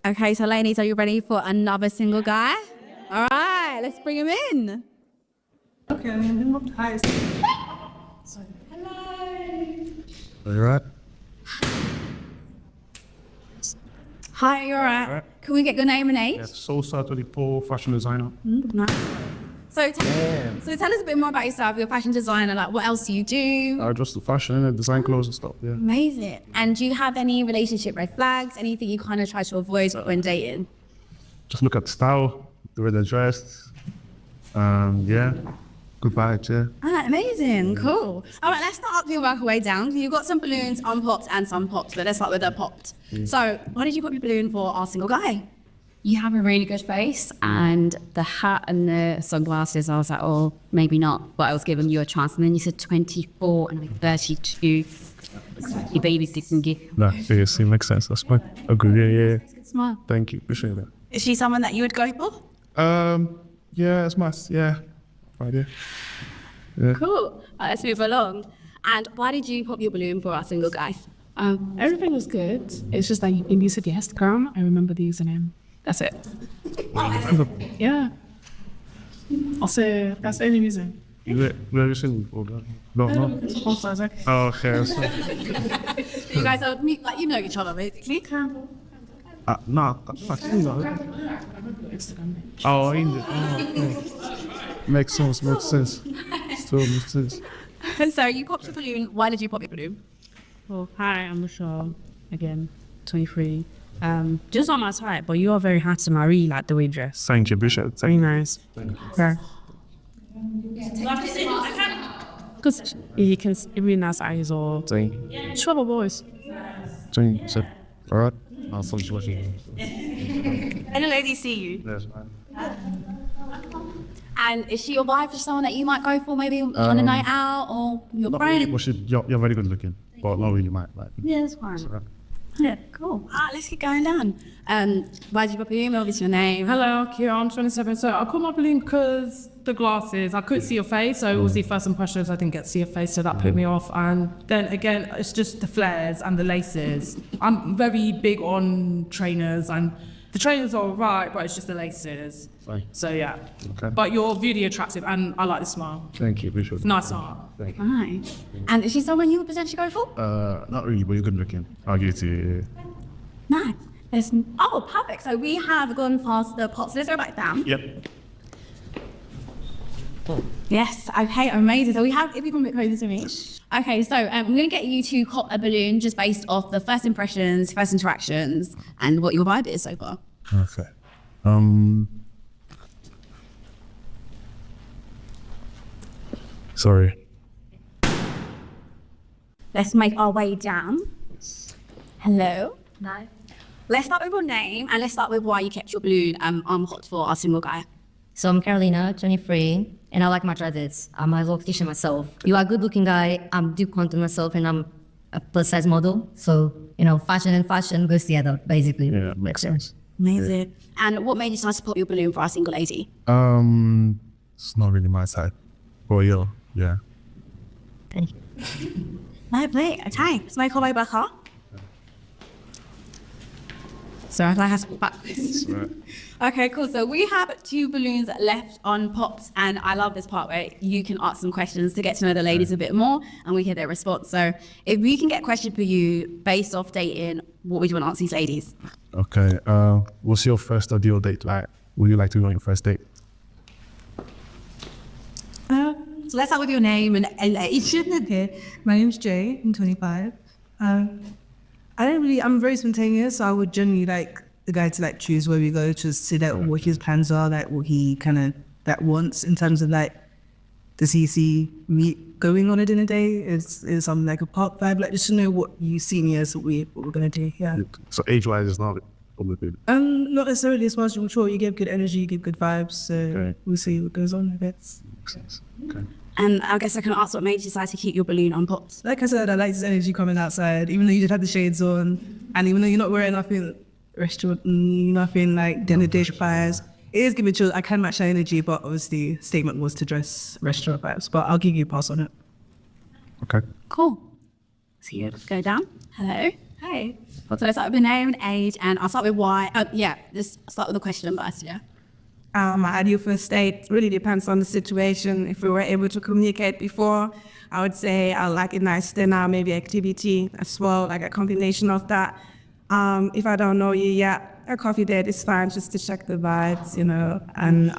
Okay, so ladies, are you ready for another single guy? All right, let's bring him in. Okay, I mean, hi. Hello. Are you right? Hi, you all right? Can we get your name and age? Yes, Sosa 24, fashion designer. So tell us a bit more about yourself. You're a fashion designer. Like, what else do you do? Just the fashion and design clothes and stuff, yeah. Amazing. And do you have any relationship red flags? Anything you kind of try to avoid when dating? Just look at the style, the way they're dressed. Yeah, good vibes, yeah. Amazing, cool. All right, let's start the work our way down. You've got some balloons unpopped and some popped, but let's start with the popped. So why did you pop your balloon for our single guy? You have a really good face, and the hat and the sunglasses, I was like, oh, maybe not, but I was giving you a chance. And then you said 24 and I'm 32. Your babysitting you. No, seriously, makes sense. That's fine. Agree, yeah. Good smile. Thank you, appreciate that. Is she someone that you would go for? Yeah, it's nice, yeah. Idea. Yeah. Cool. Let's move along. And why did you pop your balloon for our single guy? Everything was good. It's just that you said yes, girl. I remember the username. That's it. Yeah. Also, that's the only reason. Where are you sitting for? No. Okay. Oh, okay. You guys are like, you know each other basically. No, I think so. Oh, in the, makes sense. Still makes sense. And so you popped your balloon. Why did you pop your balloon? Well, hi, I'm Michelle. Again, 23. Just not my type, but you are very handsome. I really like the way you dress. Thank you, appreciate Very it. nice. Okay. Because you can see really nice eyes or trouble boys. Alright. I'll finish watching. Any ladies see you? Yes, man. And is she your wife or someone that you might go for maybe on a night out or your friend? Well, you're very good looking, but not really might. Like, Yeah, that's fine. Yeah, cool. Let's get going down. Why did you pop your balloon? What's your name? Hello, Kira, I'm 27. So I put my balloon because the glasses, I couldn't see your face. So obviously first impressions, I didn't get to see your face, so that put me off. And then again, it's just the flares and the laces. I'm very big on trainers, and the trainers are alright, but it's just the laces. Fine. So yeah. Okay. But you're really attractive, and I like the smile. Thank you, appreciate it. Nice art. Thank you. Right. And is she someone you would potentially go for? Not really, but you're good looking. I'll give it to you. Nice. Oh, perfect. So we have gone past the pots. Let's go back down. Yep. Yes. Okay. Amazing. So we have, if you come a bit closer to me. Okay. So I'm going to get you to cop a balloon just based off the first impressions, first interactions, and what your vibe is so far. Okay. Sorry. Let's make our way down. Hello. No. Let's start with your name and let's start with why you kept your balloon hot for our single guy. So I'm Carolina, 23, and I like my dresses. I'm a location myself. You are a good looking guy. I'm do content myself, and I'm a plus size model. So, fashion and fashion goes together, basically. Yeah, makes sense. Amazing. And what made you decide to pop your balloon for our single lady? It's not really my side. But yeah. Thank you. Lovely. Okay. Let's make our way back up. So I have to back this. Right. Okay, cool. So we have 2 balloons left on pops, and I love this part where you can ask some questions to get to know the ladies a bit more, and we hear their response. So if we can get a question for you based off dating, what would you want to ask these ladies? Okay. What's your first ideal date like? Would you like to go on your first date? So let's start with your name and age. Okay. My name's Jay. I'm 25. I'm very spontaneous, so I would generally like the guy to like choose where we go, to see that what his plans are, like what he kind of that wants in terms of like, does he see me going on a dinner date? Is something like a park vibe? Like just to know what you see me as, what we're gonna do. Yeah. So age-wise, it's not complicated. Not necessarily as much. I'm sure you give good energy, you give good vibes. So we'll see what goes on, I guess. Makes sense. Okay. And I guess I can ask what made you decide to keep your balloon on pops. Like I said, I like this energy coming outside, even though you just had the shades on, and even though you're not wearing nothing restaurant, nothing like dinner dish vibes. It is giving chill. I can match that energy, but obviously statement was to dress restaurant vibes. But I'll give you a pass on it. Okay. Cool. So you go down. Hello. Hi, Okay. So let's start with the name and age, and I'll start with why. Just start with the question first, yeah. My ideal first date really depends on the situation. If we were able to communicate before, I would say I like a nice dinner, maybe activity as well, like a combination of that. If I don't know you yet, a coffee date is fine just to check the vibes, you know, and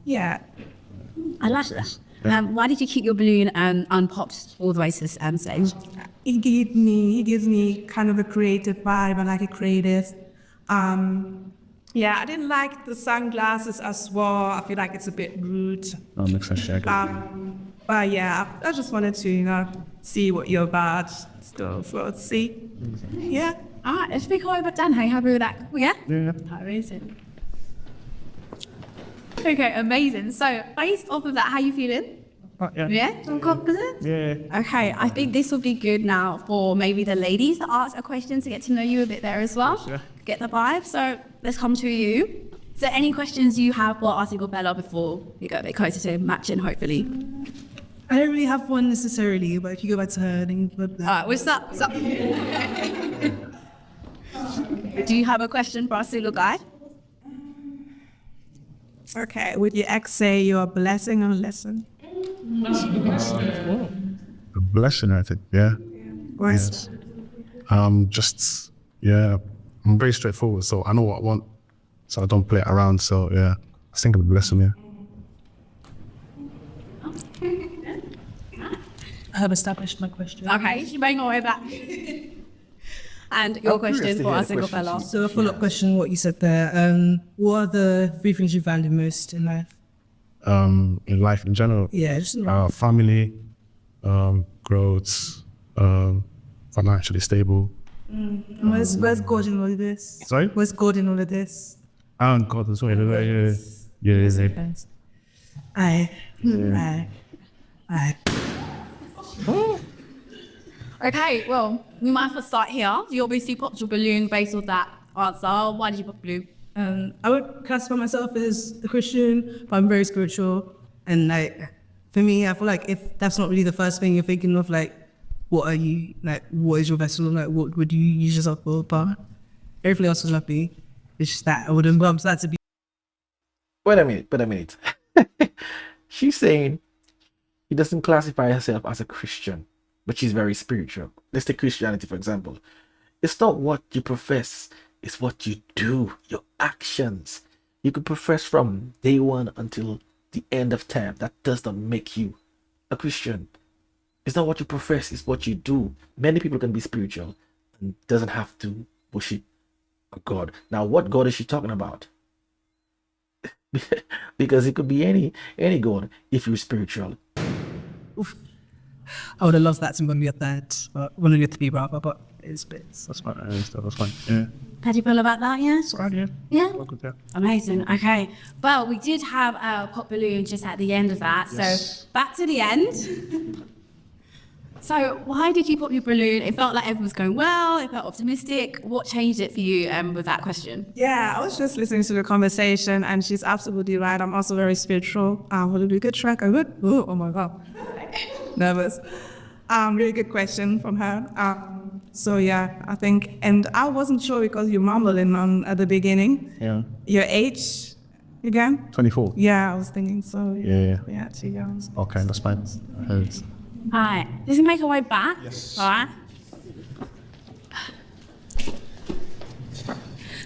yeah. I like that. Why did you keep your balloon unpopped all the way to this stage? He gives me kind of a creative vibe. I like a creative. Yeah, I didn't like the sunglasses as well. I feel like it's a bit rude. Oh, makes sense. Yeah. But yeah, I just wanted to, you know, see what you're about. So let's see. Yeah. All right, let's speak over Dan. How you happy with that? Yeah? Yeah. Amazing. Okay, amazing. So, based off of that, how you feeling? Yeah. Yeah? I'm confident? Yeah. Okay, I think this will be good now for maybe the ladies to ask a question to get to know you a bit there as well. Yeah. Get the vibe. So, let's come to you. Is there any questions you have for our single fella before we go a bit closer to matching, hopefully? I don't really have one necessarily, but if you go back to her, then you put that. All right, what's up? Do you have a question for our single guy? Okay, would your ex say you're a blessing or a lesson? A blessing, I think. Yeah. Yes. I'm very straightforward, so I know what I want, so I don't play it around. So yeah, I think I'm a blessing. Yeah. I have established my question. Okay, you may go way back. And your question for our single fella. So a follow-up question, what you said there. What are the 3 things you value most in life? In life in general. Yeah, just Family, growth, financially stable. where's God in all of this? Sorry? Where's God in all of this? And God as well. Yeah. Aye. Okay, well, we might have to start here. You obviously popped your balloon based on that answer. Why did you pop the balloon? I would classify myself as a Christian, but I'm very spiritual. And like, for me, I feel like if that's not really the first thing you're thinking of, like, what are you, like, what is your vessel, like, what would you use yourself for? But everything else was lovely. It's just that I wouldn't bump that to be. Wait a minute. She's saying she doesn't classify herself as a Christian, but she's very spiritual. Let's take Christianity, for example. It's not what you profess, it's what you do, your actions. You could profess from day one until the end of time. That does not make you a Christian. It's not what you profess, it's what you do. Many people can be spiritual and doesn't have to worship a God. Now, what God is she talking about? Because it could be any God if you're spiritual. Oof. I would have loved that to be a third, but one of the 3 rather, but it's bits. That's fine. That's fine. Yeah. How do you feel about that, yeah? Right, yeah. Yeah? Welcome, yeah. Amazing. Okay. Well, we did have a pop balloon just at the end of that. Yes. So back to the end. So why did you pop your balloon? It felt like everything was going well. It felt optimistic. What changed it for you with that question? Yeah, I was just listening to the conversation and she's absolutely right. I'm also very spiritual. Would it be a good track? I would. Oh my God. Nervous. Really good question from her. So yeah, I think, and I wasn't sure because you mumbling on at the beginning. Yeah. Your age again? 24. Yeah, I was thinking so. Yeah. Yeah, too young. Okay, that's fine. Hi. Does he make our way back? Yes. All right.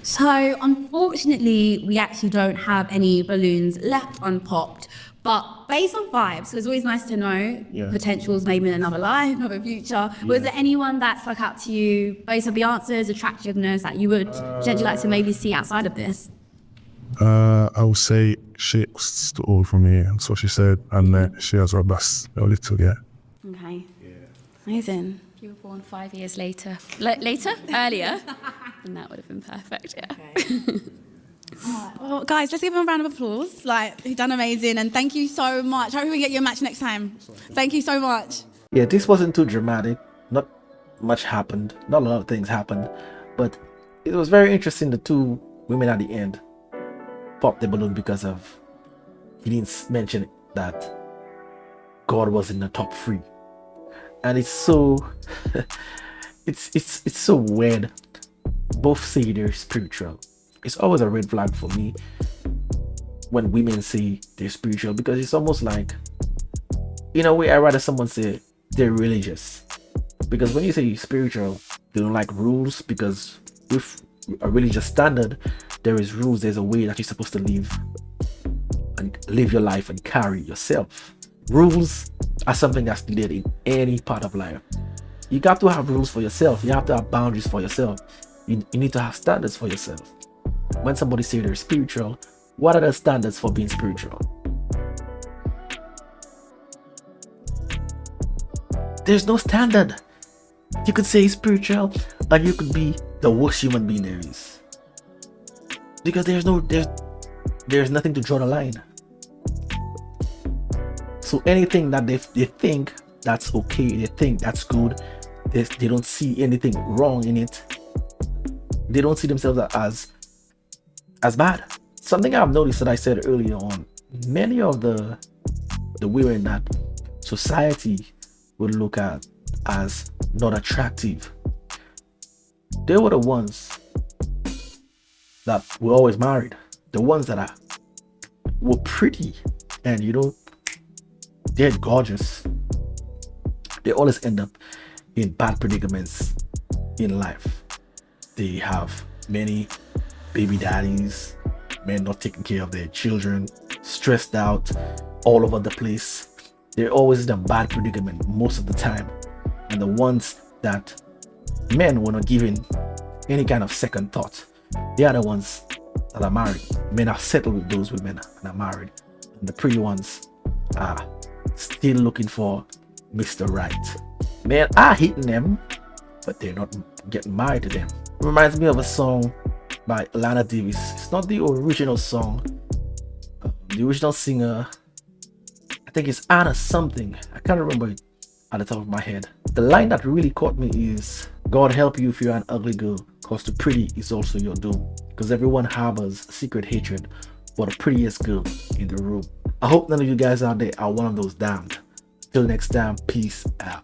So unfortunately, we actually don't have any balloons left unpopped. But based on vibes, it's always nice to know potentials maybe in another life, another future. Was there anyone that stuck out to you based on the answers, attractiveness that you would potentially like to maybe see outside of this? I would say she stood all for me. That's what she said. And she has robust a little, yeah. Okay. Amazing. If you were born 5 years later, earlier, then that would have been perfect, yeah. Well, guys, let's give him a round of applause. Like, you've done amazing, and thank you so much. Hope we get you a match next time. Thank you so much. Yeah, this wasn't too dramatic. Not much happened. Not a lot of things happened. But it was very interesting. The 2 women at the end popped the balloon because of, he didn't mention that God was in the top 3. And it's so it's so weird. Both say they're spiritual. It's always a red flag for me when women say they're spiritual, because it's almost like, in a way, I rather someone say they're religious. Because when you say you're spiritual, they don't like rules, because with a religious standard, there is rules, there's a way that you're supposed to live and live your life and carry yourself. Rules are something that's needed in any part of life. You got to have rules for yourself. You have to have boundaries for yourself. You need to have standards for yourself. When somebody say they're spiritual, what are the standards for being spiritual? There's no standard. You could say spiritual and you could be the worst human being there is. Because there's nothing to draw the line. So anything that they think that's okay, they think that's good, they don't see anything wrong in it. They don't see themselves as bad. Something I've noticed that I said earlier on, many of the women that society would look at as not attractive, they were the ones that were always married. The ones that were pretty and they're gorgeous. They always end up in bad predicaments in life. They have many baby daddies, men not taking care of their children, stressed out, all over the place. They're always in a bad predicament most of the time. And the ones that men were not giving any kind of second thought, they are the ones that are married. Men are settled with those women and are married. And the pretty ones are still looking for Mr. Right. Men are hitting them, but they're not getting married to them. It reminds me of a song by Lana Davis. It's not the original song. The original singer, I think it's Anna something. I can't remember it at the top of my head. The line that really caught me is, God help you if you're an ugly girl, cause the pretty is also your doom. Because everyone harbors secret hatred for the prettiest girl in the room. I hope none of you guys out there are one of those damned. Till next time, peace out.